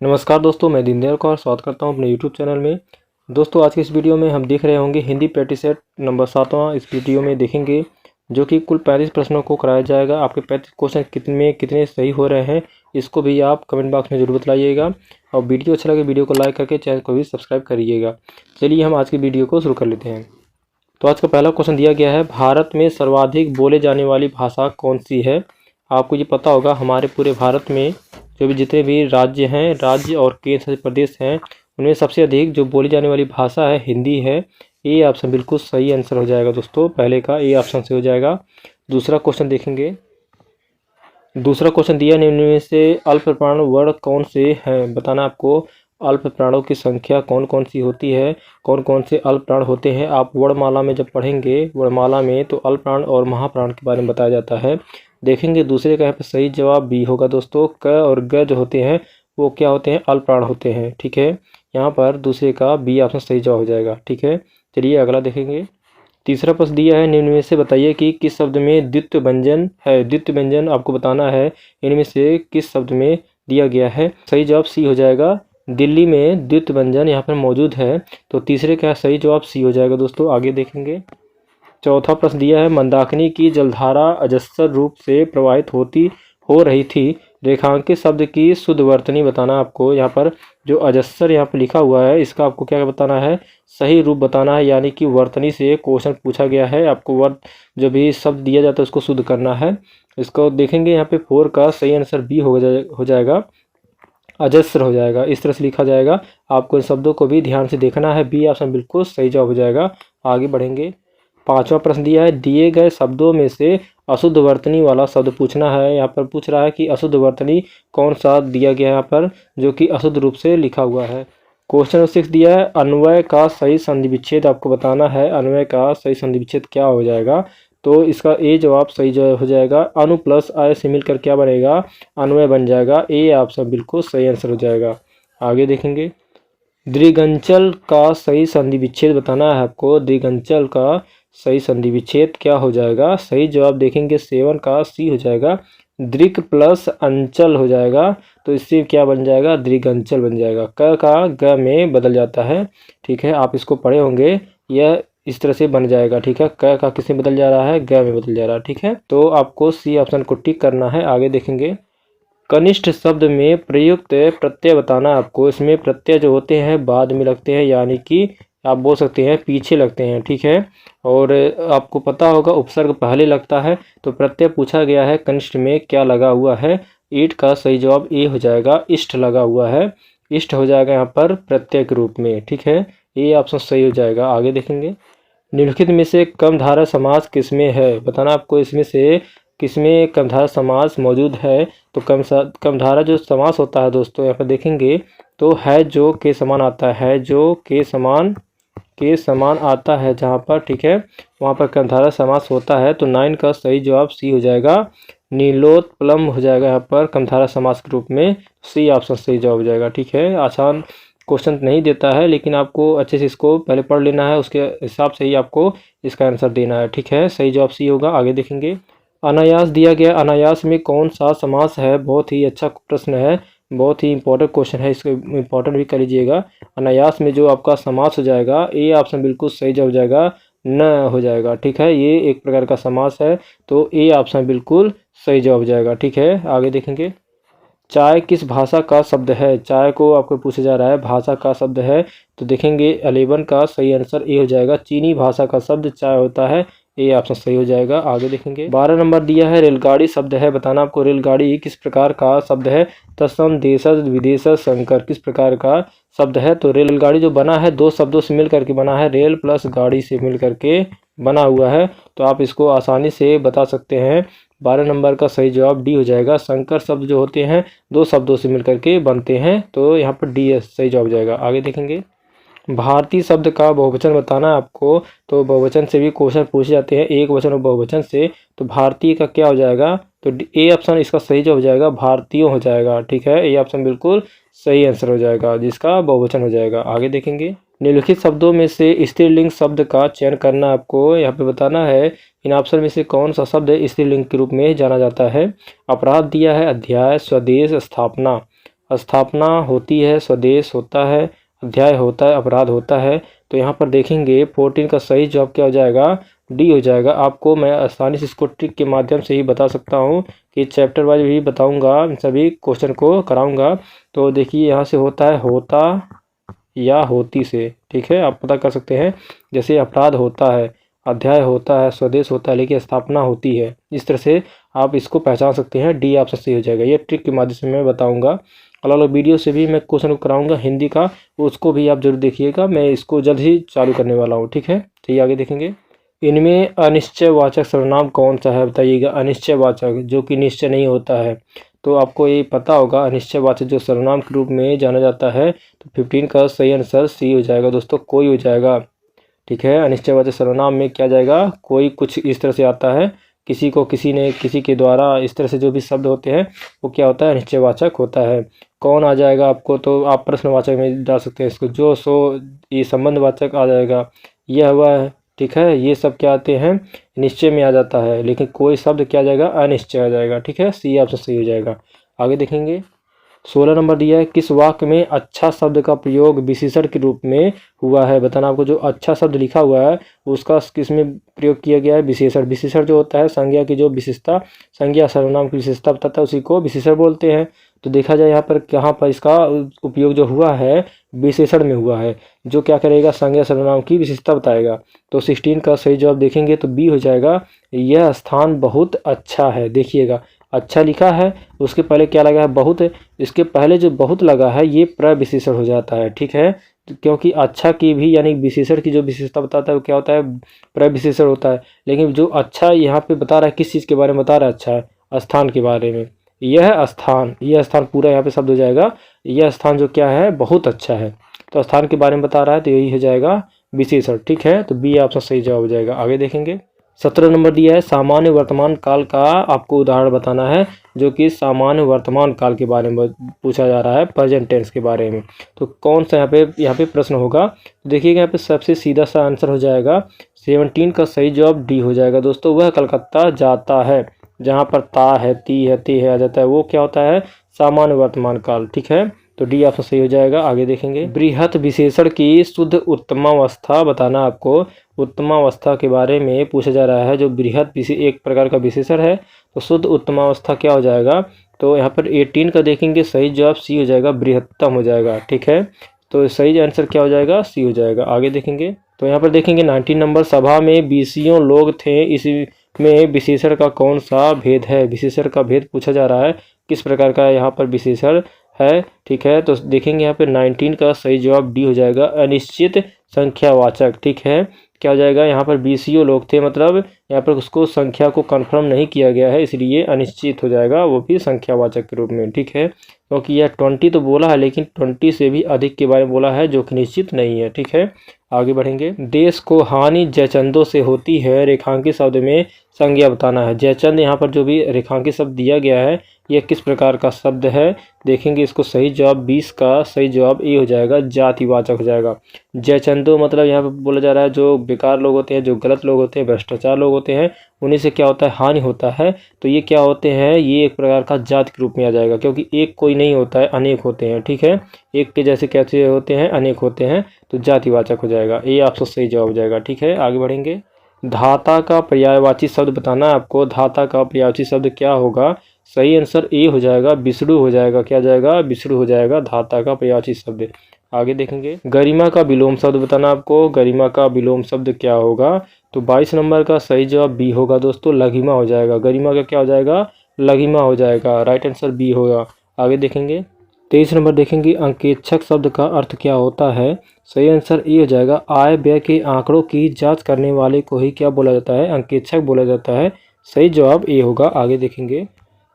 नमस्कार दोस्तों, मैं दीनदयाल कौर स्वागत करता हूं अपने यूट्यूब चैनल में। दोस्तों, आज की इस वीडियो में हम देख रहे होंगे हिंदी प्रैक्टिस सेट नंबर 7वां। इस वीडियो में देखेंगे जो कि कुल 35 प्रश्नों को कराया जाएगा। आपके 35 क्वेश्चन कितने सही हो रहे हैं, इसको भी आप कमेंट बॉक्स में जरूर बताइएगा। और वीडियो अच्छा लगे वीडियो को लाइक करके चैनल को भी सब्सक्राइब करिएगा। चलिए हम आज की वीडियो को शुरू कर लेते हैं। तो आज का पहला क्वेश्चन दिया गया है, भारत में सर्वाधिक बोले जाने वाली भाषा कौन सी है। आपको ये पता होगा, हमारे पूरे भारत में जो भी जितने भी राज्य और केंद्र शासित प्रदेश हैं, उनमें सबसे अधिक जो बोली जाने वाली भाषा है हिंदी है। ये ऑप्शन बिल्कुल सही आंसर हो जाएगा दोस्तों, पहले का ये ऑप्शन से हो जाएगा। दूसरा क्वेश्चन देखेंगे। दूसरा क्वेश्चन दिया, निम्न में से अल्प प्राण वर्ण कौन से हैं। बताना आपको अल्प प्राणों की संख्या कौन कौन सी होती है, कौन कौन से अल्प प्राण होते हैं। आप वर्णमाला में जब पढ़ेंगे, वर्णमाला में तो अल्प प्राण और महाप्राण के बारे में बताया जाता है। देखेंगे दूसरे का यहाँ पे सही जवाब बी होगा दोस्तों। क और ग जो होते हैं वो क्या होते हैं, अल्प प्राण होते हैं। ठीक है, यहाँ पर दूसरे का बी ऑप्शन सही जवाब हो जाएगा। ठीक है, चलिए अगला देखेंगे। तीसरा प्रश्न दिया है, निम्न में से बताइए कि किस शब्द में द्वित्व व्यंजन है। द्वित्व व्यंजन आपको बताना है, इनमें से किस शब्द में दिया गया है। सही जवाब सी हो जाएगा। दिल्ली में द्वित्व व्यंजन यहाँ पर मौजूद है, तो तीसरे का सही जवाब सी हो जाएगा दोस्तों। आगे देखेंगे। चौथा प्रश्न दिया है, मंदाकिनी की जलधारा अजस्र रूप से प्रवाहित हो रही थी। रेखांकित शब्द की शुद्ध वर्तनी बताना आपको। यहाँ पर जो अजस्र यहाँ पर लिखा हुआ है, इसका आपको क्या बताना है, सही रूप बताना है। यानी कि वर्तनी से क्वेश्चन पूछा गया है, आपको वर्त जो भी शब्द दिया जाता है उसको शुद्ध करना है। इसको देखेंगे, यहाँ पे 4 का सही आंसर बी हो जाएगा, अजस्र हो जाएगा। इस तरह से लिखा जाएगा, आपको इन शब्दों को भी ध्यान से देखना है। बी ऑप्शन बिल्कुल सही जवाब हो जाएगा। आगे बढ़ेंगे। पांचवा प्रश्न दिया है, दिए गए शब्दों में से अशुद्ध वर्तनी वाला शब्द पूछना है। यहाँ पर पूछ रहा है कि अशुद्ध वर्तनी कौन सा दिया गया है यहाँ पर, जो कि अशुद्ध रूप से लिखा हुआ है। क्वेश्चन 6 दिया है, अन्वय का सही संधि विच्छेद आपको बताना है। अन्वय का सही संधि विच्छेद क्या हो जाएगा, तो इसका ए जवाब सही हो जाएगा। अनु प्लस आय से मिलकर क्या बनेगा, अन्वय बन जाएगा। ए ऑप्शन बिल्कुल सही आंसर हो जाएगा। आगे देखेंगे। द्विगंचल का सही संधि विच्छेद बताना है आपको। द्विगंचल का सही संधि विच्छेद क्या हो जाएगा, सही जवाब देखेंगे 7 का सी हो जाएगा। दृक प्लस अंचल हो जाएगा, तो इससे क्या बन जाएगा, द्विगंचल बन जाएगा। क का ग में बदल जाता है। ठीक है, आप इसको पढ़े होंगे, यह इस तरह से बन जाएगा। ठीक है, क का किस में बदल जा रहा है, ग में बदल जा रहा है। ठीक है, तो आपको सी ऑप्शन को टिक करना है। आगे देखेंगे। कनिष्ठ शब्द में प्रयुक्त प्रत्यय बताना आपको। इसमें प्रत्यय जो होते हैं बाद में लगते हैं, यानी कि आप बोल सकते हैं पीछे लगते हैं। ठीक है, और आपको पता होगा उपसर्ग पहले लगता है, तो प्रत्यय पूछा गया है कनिष्ठ में क्या लगा हुआ है। ईट का सही जवाब ए हो जाएगा, इष्ट लगा हुआ है। इष्ट हो जाएगा यहाँ पर प्रत्यय के रूप में। ठीक है, ये ऑप्शन सही हो जाएगा। आगे देखेंगे। निम्नलिखित में से कम धारा समास किसमें है बताना आपको। इसमें से किसमें कम धारा समास मौजूद है, तो कम धारा जो समास होता है दोस्तों, यहाँ पर देखेंगे तो है जो के समान आता है, जो के समान आता है जहाँ पर। ठीक है, वहाँ पर कम धारा समास होता है, तो 9 का सही जवाब सी हो जाएगा। नीलोत्पलम हो जाएगा यहाँ पर कम धारा समास के रूप में। सी ऑप्शन सही जवाब हो जाएगा। ठीक है, आसान क्वेश्चन नहीं देता है, लेकिन आपको अच्छे से इसको पहले पढ़ लेना है, उसके हिसाब से ही आपको इसका आंसर देना है। ठीक है, सही जवाब सी होगा। आगे देखेंगे। अनायास दिया गया, अनायास में कौन सा समास है। बहुत ही अच्छा प्रश्न है, बहुत ही इंपॉर्टेंट क्वेश्चन है, इसको इंपॉर्टेंट भी कर लीजिएगा। अनायास में जो आपका समास हो जाएगा, ए ऑप्शन बिल्कुल सही जवाब हो जाएगा, न हो जाएगा। ठीक है, ये एक प्रकार का समास है, तो ए ऑप्शन बिल्कुल सही जवाब हो जाएगा। ठीक है, आगे देखेंगे। चाय किस भाषा का शब्द है। चाय को आपको पूछा जा रहा है, भाषा का शब्द है, तो देखेंगे 11 का सही आंसर ए हो जाएगा। चीनी भाषा का शब्द चाय होता है, ए ऑप्शन सही हो जाएगा। आगे देखेंगे। 12 नंबर दिया है, रेलगाड़ी शब्द है बताना आपको। रेलगाड़ी किस प्रकार का शब्द है। तत्सम देशज विदेशज संकर किस प्रकार का शब्द है, तो रेलगाड़ी जो बना है 2 शब्दों से मिल करके बना है, रेल प्लस गाड़ी से मिल करके बना हुआ है, तो आप इसको आसानी से बता सकते हैं। 12 नंबर का सही जवाब डी हो जाएगा। संकर शब्द जो होते हैं 2 शब्दों से मिल करके बनते हैं, तो यहाँ पर डी सही जवाब हो जाएगा। आगे देखेंगे। भारतीय शब्द का बहुवचन बताना आपको, तो बहुवचन से भी क्वेश्चन पूछे जाते हैं, एक वचन और बहुवचन से, तो भारतीय का क्या हो जाएगा, तो ए ऑप्शन इसका सही जवाब हो जाएगा, भारतीयों हो जाएगा। ठीक है, ए ऑप्शन बिल्कुल सही आंसर हो जाएगा, जिसका बहुवचन हो जाएगा। आगे देखेंगे। निम्नलिखित शब्दों में से स्त्रीलिंग शब्द का चयन करना आपको यहाँ पे बताना है। इन ऑप्शन में से कौन सा शब्द स्त्रीलिंग के रूप में जाना जाता है। अपराध दिया है, अध्याय, स्वदेश, स्थापना। स्थापना होती है, स्वदेश होता है, अध्याय होता है, अपराध होता है। तो यहाँ पर देखेंगे 14 का सही जवाब क्या हो जाएगा, डी हो जाएगा। आपको मैं आसानी से इसको ट्रिक के माध्यम से ही बता सकता हूँ कि चैप्टर वाइज भी बताऊँगा, सभी क्वेश्चन को कराऊँगा। तो देखिए यहाँ से होता है होता या होती से, ठीक है, आप पता कर सकते हैं। जैसे अपराध होता है, अध्याय होता है, स्वदेश होता है, लेकिन स्थापना होती है। इस तरह से आप इसको पहचान सकते हैं। डी ऑप्शन सही हो जाएगा। ये ट्रिक के माध्यम से मैं बताऊंगा। अलग अलग वीडियो से भी मैं क्वेश्चन कराऊंगा हिंदी का, उसको भी आप जरूर देखिएगा। मैं इसको जल्द ही चालू करने वाला हूँ, ठीक है। चलिए आगे देखेंगे। इनमें अनिश्चयवाचक सर्वनाम कौन सा है, बताइएगा। अनिश्चयवाचक जो कि निश्चय नहीं होता है, तो आपको ये पता होगा अनिश्चयवाचक जो सर्वनाम के रूप में जाना जाता है। तो 15 का सही आंसर सी हो जाएगा दोस्तों, कोई हो जाएगा, ठीक है। अनिश्चयवाचक सर्वनाम में क्या जाएगा, कोई। कुछ इस तरह से आता है, किसी को, किसी ने, किसी के द्वारा, इस तरह से जो भी शब्द होते हैं वो क्या होता है, अनिश्चयवाचक होता है। कौन आ जाएगा आपको, तो आप प्रश्नवाचक में डाल सकते हैं इसको। जो, सो, ये संबंधवाचक आ जाएगा। यह हुआ है, ठीक है। ये सब क्या आते हैं, निश्चय में आ जाता है, लेकिन कोई शब्द क्या आ जाएगा, अनिश्चय आ जाएगा, ठीक है। सी ऑप्शन सही हो जाएगा। आगे देखेंगे। 16 नंबर दिया है, किस वाक्य में अच्छा शब्द का प्रयोग विशेषण के रूप में हुआ है। बताना आपको। जो अच्छा शब्द लिखा हुआ है उसका किस में प्रयोग किया गया है, विशेषण। विशेषण जो होता है संज्ञा की जो विशेषता, संज्ञा सर्वनाम की विशेषता बताता है, उसी को विशेषण बोलते हैं। तो देखा जाए यहाँ पर कहाँ पर इसका उपयोग जो हुआ है, विशेषण में हुआ है, जो क्या करेगा, संज्ञा सर्वनाम की विशेषता बताएगा। तो 16 का सही जवाब देखेंगे तो बी हो जाएगा। यह स्थान बहुत अच्छा है। देखिएगा, अच्छा लिखा है, उसके पहले क्या लगा है, बहुत। इसके पहले जो बहुत लगा है ये प्रविशेषण हो जाता है, ठीक है। क्योंकि अच्छा की भी यानी विशेषण की जो विशेषता बताता है वो क्या होता है, प्रविशेषण होता है। लेकिन जो अच्छा यहाँ पे बता रहा है, किस चीज़ के बारे में बता रहा है, अच्छा है, स्थान के बारे में। यह स्थान पूरा यहाँ पे शब्द हो जाएगा। यह स्थान जो क्या है, बहुत अच्छा है। तो स्थान के बारे में बता रहा है, तो यही हो जाएगा विशेषण, ठीक है। तो बी ऑप्शन सही जवाब हो जाएगा। आगे देखेंगे। 17 नंबर दिया है, सामान्य वर्तमान काल का आपको उदाहरण बताना है, जो कि सामान्य वर्तमान काल के बारे में पूछा जा रहा है, प्रेजेंट टेंस के बारे में। तो कौन सा यहाँ पे प्रश्न होगा, तो देखिएगा यहाँ पे सबसे सीधा सा आंसर हो जाएगा 17 का सही जवाब डी हो जाएगा दोस्तों। वह कलकत्ता जाता है। जहाँ पर ता है, ती है, ते है आ जाता है, वो क्या होता है, सामान्य वर्तमान काल, ठीक है। तो डी ऑप्शन सही हो जाएगा। आगे देखेंगे। बृहत विशेषण की शुद्ध उत्तमावस्था बताना आपको। उत्तमावस्था के बारे में पूछा जा रहा है। जो बृहत एक प्रकार का विशेषण है, तो शुद्ध उत्तमावस्था क्या हो जाएगा, तो यहाँ पर 18 का देखेंगे सही जवाब सी हो जाएगा, बृहत्तम हो जाएगा, ठीक है। तो सही आंसर क्या हो जाएगा, सी हो जाएगा। आगे देखेंगे। तो यहाँ पर देखेंगे 19 नंबर, सभा में 20 लोग थे, इसमें विशेषण का कौन सा भेद है। विशेषण का भेद पूछा जा रहा है, किस प्रकार का यहाँ पर विशेषण है, ठीक है। तो देखेंगे यहाँ पे 19 का सही जवाब डी हो जाएगा, अनिश्चित संख्यावाचक, ठीक है। क्या हो जाएगा, यहाँ पर 20 लोग थे, मतलब यहाँ पर उसको संख्या को कंफर्म नहीं किया गया है, इसलिए अनिश्चित हो जाएगा, वो भी संख्यावाचक के रूप में, ठीक है। क्योंकि यह 20 तो बोला है, लेकिन 20 से भी अधिक के बारे में बोला है, जो कि निश्चित नहीं है, ठीक है। आगे बढ़ेंगे। देश को हानि जयचंदों से होती है, रेखांकित शब्द में संज्ञा बताना है। जयचंद यहाँ पर जो भी रेखांकित शब्द दिया गया है, यह किस प्रकार का शब्द है, देखेंगे। इसको सही जवाब 20 का सही जवाब ए हो जाएगा, जातिवाचक हो जाएगा। जयचंदो मतलब यहाँ पर बोला जा रहा है, जो बेकार लोग होते हैं, जो गलत लोग होते हैं, भ्रष्टाचार लोग होते हैं, उन्हीं से क्या होता है, हानि होता है। तो ये क्या होते हैं, ये एक प्रकार का जाति के रूप में आ जाएगा, क्योंकि एक कोई नहीं होता है, अनेक होते हैं, ठीक है। एक के जैसे कैसे होते हैं, अनेक होते हैं, तो जातिवाचक हो जाएगा। ये आपसे सही जवाब हो जाएगा, ठीक है। आगे बढ़ेंगे। धाता का पर्यायवाची शब्द बताना है आपको। धाता का पर्यायवाची शब्द क्या होगा, सही आंसर ए हो जाएगा, विष्णु हो जाएगा। क्या जाएगा, विष्णु हो जाएगा धाता का पर्यायवाची शब्द। आगे देखेंगे। गरिमा का विलोम शब्द बताना आपको। गरिमा का विलोम शब्द क्या होगा, तो 22 नंबर का सही जवाब बी होगा दोस्तों, लघिमा हो जाएगा। गरिमा का क्या हो जाएगा, लघिमा हो जाएगा, राइट आंसर बी होगा। आगे देखेंगे। 23 नंबर देखेंगे। अंकेक्षक शब्द का अर्थ क्या होता है, सही आंसर ए हो जाएगा, आय व्यय के आंकड़ों की जांच करने वाले को ही क्या बोला जाता है, अंकेक्षक बोला जाता है। सही जवाब ए होगा। आगे देखेंगे।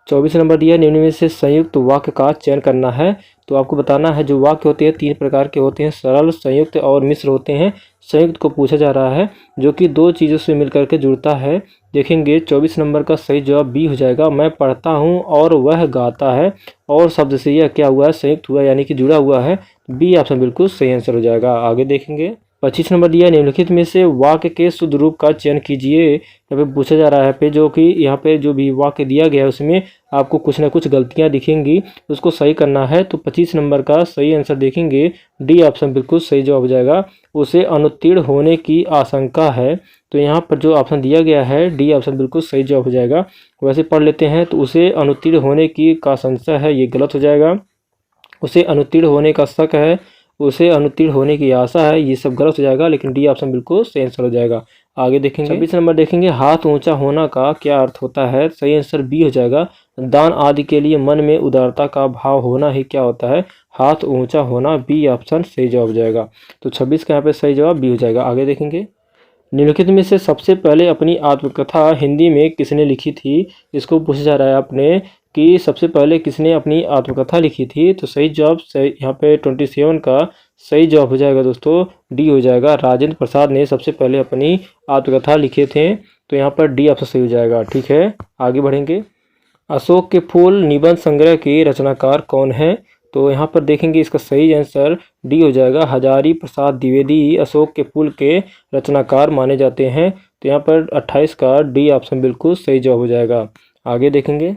24 नंबर दिया, निम्न में से संयुक्त वाक्य का चयन करना है। तो आपको बताना है, जो वाक्य होते हैं 3 प्रकार के होते हैं, सरल, संयुक्त और मिश्र होते हैं। संयुक्त को पूछा जा रहा है, जो कि 2 चीज़ों से मिलकर के जुड़ता है। देखेंगे 24 नंबर का सही जवाब बी हो जाएगा, मैं पढ़ता हूँ और वह गाता है, और शब्द से यह क्या हुआ है, संयुक्त हुआ, यानी कि जुड़ा हुआ है। बी ऑप्शन बिल्कुल सही आंसर हो जाएगा। आगे देखेंगे। 25 नंबर दिया, निम्नलिखित में से वाक्य के शुद्ध रूप का चयन कीजिए। यहाँ पे पूछा जा रहा है पे जो कि यहाँ पे जो भी वाक्य दिया गया है उसमें आपको कुछ ना कुछ गलतियाँ दिखेंगी, उसको सही करना है। तो 25 नंबर का सही आंसर देखेंगे, डी ऑप्शन बिल्कुल सही जवाब हो जाएगा। उसे अनुत्तीर्ण होने की आशंका है, तो यहाँ पर जो ऑप्शन दिया गया है डी ऑप्शन बिल्कुल सही जवाब हो जाएगा। वैसे पढ़ लेते हैं, तो उसे अनुत्तीर्ण होने की का संशय है, ये गलत हो जाएगा। उसे अनुत्तीर्ण होने का शक है, उसे अनुत्तीर्ण होने की आशा है, ये सब गलत हो जाएगा, लेकिन डी ऑप्शन बिल्कुल सही आंसर हो जाएगा। आगे देखेंगे 26 नंबर देखेंगे, हाथ ऊंचा होना का क्या अर्थ होता है। सही आंसर बी हो जाएगा। दान आदि के लिए मन में उदारता का भाव होना ही क्या होता है, हाथ ऊंचा होना, बी ऑप्शन सही जवाब हो जाएगा। तो 26 का यहाँ पे सही जवाब बी हो जाएगा। आगे देखेंगे, निम्नलिखित में से सबसे पहले अपनी आत्मकथा हिंदी में किसने लिखी थी। इसको पूछा जा रहा है आपने कि सबसे पहले किसने अपनी आत्मकथा लिखी थी। तो सही जवाब यहाँ पे 27 का सही जवाब हो जाएगा दोस्तों, डी हो जाएगा। राजेंद्र प्रसाद ने सबसे पहले अपनी आत्मकथा लिखे थे, तो यहाँ पर डी ऑप्शन सही हो जाएगा। ठीक है, आगे बढ़ेंगे। अशोक के फूल निबंध संग्रह के रचनाकार कौन है। तो यहाँ पर देखेंगे इसका सही आंसर डी हो जाएगा। हजारी प्रसाद द्विवेदी अशोक के फूल के रचनाकार माने जाते हैं, तो यहाँ पर 28 का डी ऑप्शन बिल्कुल सही जवाब हो जाएगा। आगे देखेंगे,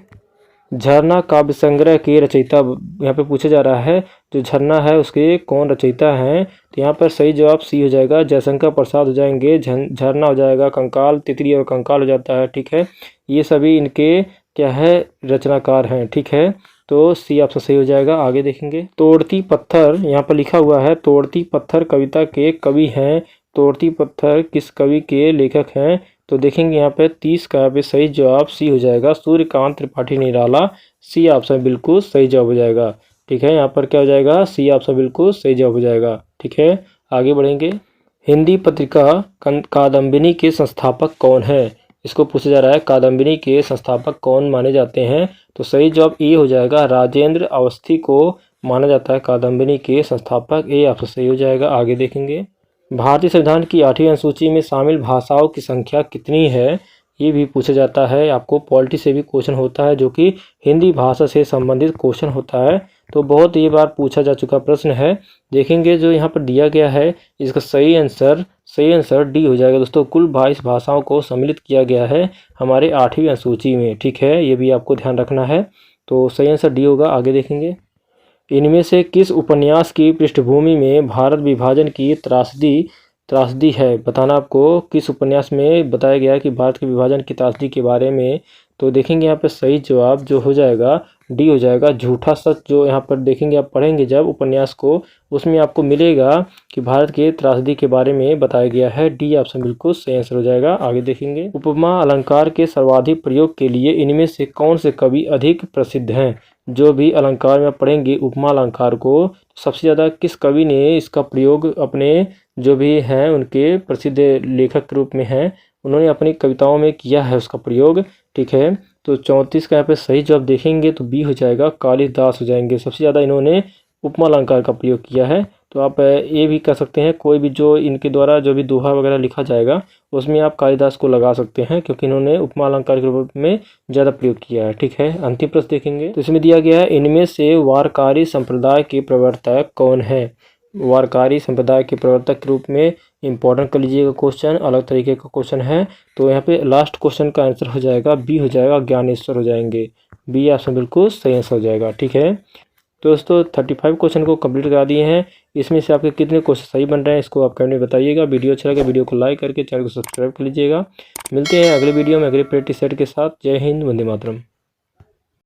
झरना काव्य संग्रह के रचयिता यहाँ पे पूछा जा रहा है, जो झरना है उसके कौन रचयिता हैं। तो यहाँ पर सही जवाब सी हो जाएगा, जयशंकर प्रसाद हो जाएंगे। झरना हो जाएगा, कंकाल, तितली और कंकाल हो जाता है। ठीक है, ये सभी इनके क्या है, रचनाकार हैं। ठीक है, तो सी ऑप्शन सही हो जाएगा। आगे देखेंगे, तोड़ती पत्थर यहाँ पर लिखा हुआ है, तोड़ती पत्थर कविता के कवि हैं। तोड़ती पत्थर किस कवि के लेखक हैं। तो देखेंगे यहाँ पे 30 का यहाँ पे सही जवाब सी हो जाएगा, सूर्यकांत त्रिपाठी निराला, सी ऑप्शन बिल्कुल सही जवाब हो जाएगा। ठीक है, यहाँ पर क्या हो जाएगा, सी ऑप्शन बिल्कुल सही जवाब हो जाएगा। ठीक है, आगे बढ़ेंगे। हिंदी पत्रिका कादम्बिनी के संस्थापक कौन है। इसको पूछा जा रहा है, कादम्बिनी के संस्थापक कौन माने जाते हैं। तो सही जवाब ए हो जाएगा, राजेंद्र अवस्थी को माना जाता है कादम्बिनी के संस्थापक, ए ऑप्शन सही हो जाएगा। आगे देखेंगे, भारतीय संविधान की 8वीं अनुसूची में शामिल भाषाओं की संख्या कितनी है, ये भी पूछा जाता है। आपको पॉलिटी से भी क्वेश्चन होता है, जो कि हिंदी भाषा से संबंधित क्वेश्चन होता है, तो बहुत ये बार पूछा जा चुका प्रश्न है। देखेंगे जो यहाँ पर दिया गया है, इसका सही आंसर डी हो जाएगा दोस्तों। कुल 22 भाषाओं को सम्मिलित किया गया है हमारे 8वीं अनुसूची में। ठीक है, ये भी आपको ध्यान रखना है, तो सही आंसर डी होगा। आगे देखेंगे, इनमें से किस उपन्यास की पृष्ठभूमि में भारत विभाजन की त्रासदी है। बताना आपको किस उपन्यास में बताया गया है कि भारत के विभाजन की त्रासदी के बारे में। तो देखेंगे यहाँ पे सही जवाब जो हो जाएगा डी हो जाएगा, झूठा सच। जो यहाँ पर देखेंगे, आप पढ़ेंगे जब उपन्यास को, उसमें आपको मिलेगा कि भारत के त्रासदी के बारे में बताया गया है, डी ऑप्शन बिल्कुल सही आंसर हो जाएगा। आगे देखेंगे, उपमा अलंकार के सर्वाधिक प्रयोग के लिए इनमें से कौन से कवि अधिक प्रसिद्ध हैं। जो भी अलंकार में पढ़ेंगे उपमा अलंकार को, सबसे ज़्यादा किस कवि ने इसका प्रयोग अपने जो भी हैं उनके प्रसिद्ध लेखक के रूप में हैं, उन्होंने अपनी कविताओं में किया है उसका प्रयोग। ठीक है, तो 34 का यहाँ पे सही जवाब देखेंगे तो बी हो जाएगा, कालिदास हो जाएंगे। सबसे ज़्यादा इन्होंने उपमा अलंकार का प्रयोग किया है। तो आप ये भी कर सकते हैं, कोई भी जो इनके द्वारा जो भी दोहा वगैरह लिखा जाएगा उसमें आप कालिदास को लगा सकते हैं, क्योंकि इन्होंने उपमा अलंकार के रूप में ज़्यादा प्रयोग किया है। ठीक है, अंतिम प्रश्न देखेंगे, तो इसमें दिया गया है, इनमें से वारकारी संप्रदाय के प्रवर्तक कौन है। वारकारी संप्रदाय के प्रवर्तक के रूप में इंपॉर्टेंट कर लीजिएगा क्वेश्चन, अलग तरीके का क्वेश्चन है। तो यहाँ पे लास्ट क्वेश्चन का आंसर हो जाएगा बी हो जाएगा, ज्ञानेश्वर हो जाएंगे। बी ऑप्शन बिल्कुल सही आंसर हो जाएगा। ठीक है, तो दोस्तों 35 क्वेश्चन को कंप्लीट करा दिए हैं। इसमें से आपके कितने क्वेश्चन सही बन रहे हैं, इसको आप कमेंट में बताइएगा। वीडियो अच्छा लगे वीडियो को लाइक करके चैनल को सब्सक्राइब कर लीजिएगा। मिलते हैं अगले वीडियो में अगले प्रैक्टिस सेट के साथ। जय हिंद, वंदे मातरम।